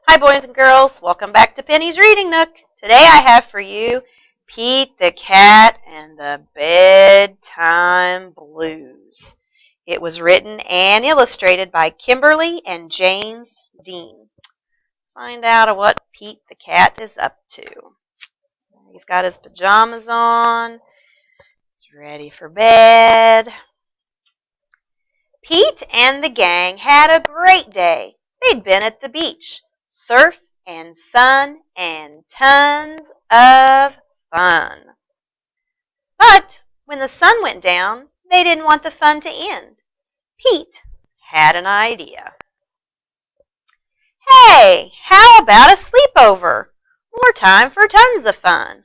Hi, boys and girls. Welcome back to Penny's Reading Nook. Today I have for you Pete the Cat and the Bedtime Blues. It was written and illustrated by Kimberly and James Dean. Let's find out what Pete the Cat is up to. He's got his pajamas on. He's ready for bed. Pete and the gang had a great day. They'd been at the beach. Surf and sun and tons of fun. But when the sun went down, they didn't want the fun to end. Pete had an idea. Hey, how about a sleepover? More time for tons of fun.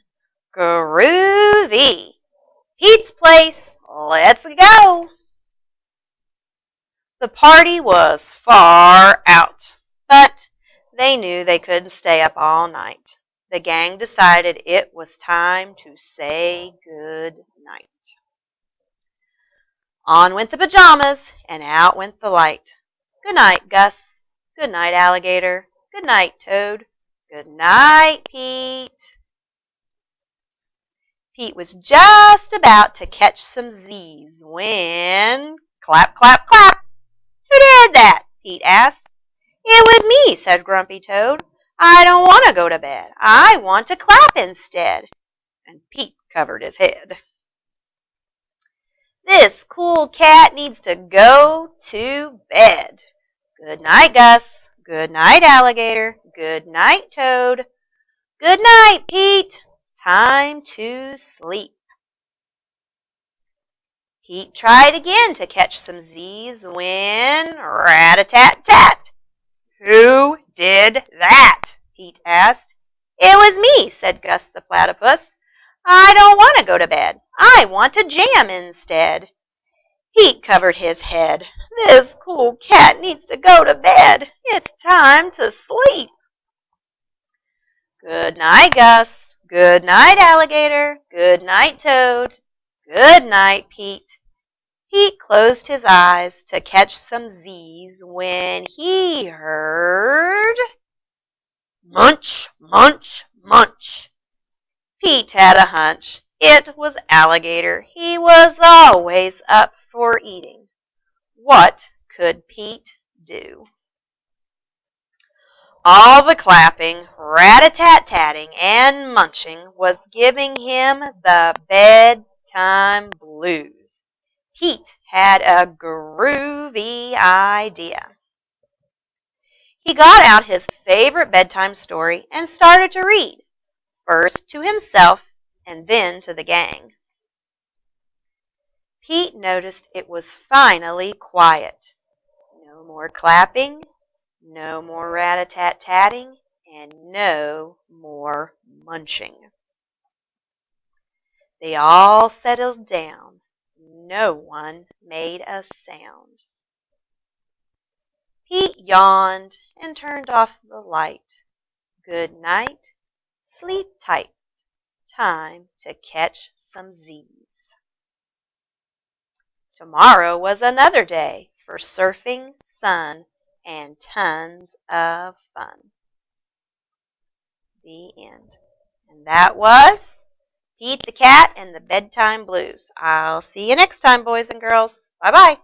Groovy. Pete's place. Let's go. The party was far out, but they knew they couldn't stay up all night. The gang decided it was time to say good night. On went the pajamas, and out went the light. Good night, Gus. Good night, Alligator. Good night, Toad. Good night, Pete. Pete was just about to catch some Z's when clap, clap, clap. Who did that? Pete asked. It was me, said Grumpy Toad. I don't want to go to bed. I want to clap instead. And Pete covered his head. This cool cat needs to go to bed. Good night, Gus. Good night, Alligator. Good night, Toad. Good night, Pete. Time to sleep. Pete tried again to catch some Z's when rat-a-tat-tat. Who did that? Pete asked. It was me, said Gus the Platypus. I don't want to go to bed. I want to jam instead. Pete covered his head. This cool cat needs to go to bed. It's time to sleep. Good night, Gus. Good night, Alligator. Good night, Toad. Good night, Pete. Pete closed his eyes to catch some Z's when he heard munch, munch, munch. Pete had a hunch. It was Alligator. He was always up for eating. What could Pete do? All the clapping, rat-a-tat-tatting, and munching was giving him the bedtime blues. Pete had a groovy idea. He got out his favorite bedtime story and started to read, first to himself and then to the gang. Pete noticed it was finally quiet. No more clapping, no more rat-a-tat-tatting, and no more munching. They all settled down. No one made a sound. Pete yawned and turned off the light. Good night. Sleep tight. Time to catch some Z's. Tomorrow was another day for surfing, sun, and tons of fun. The end. And that was Pete the Cat and the Bedtime Blues. I'll see you next time, boys and girls. Bye-bye.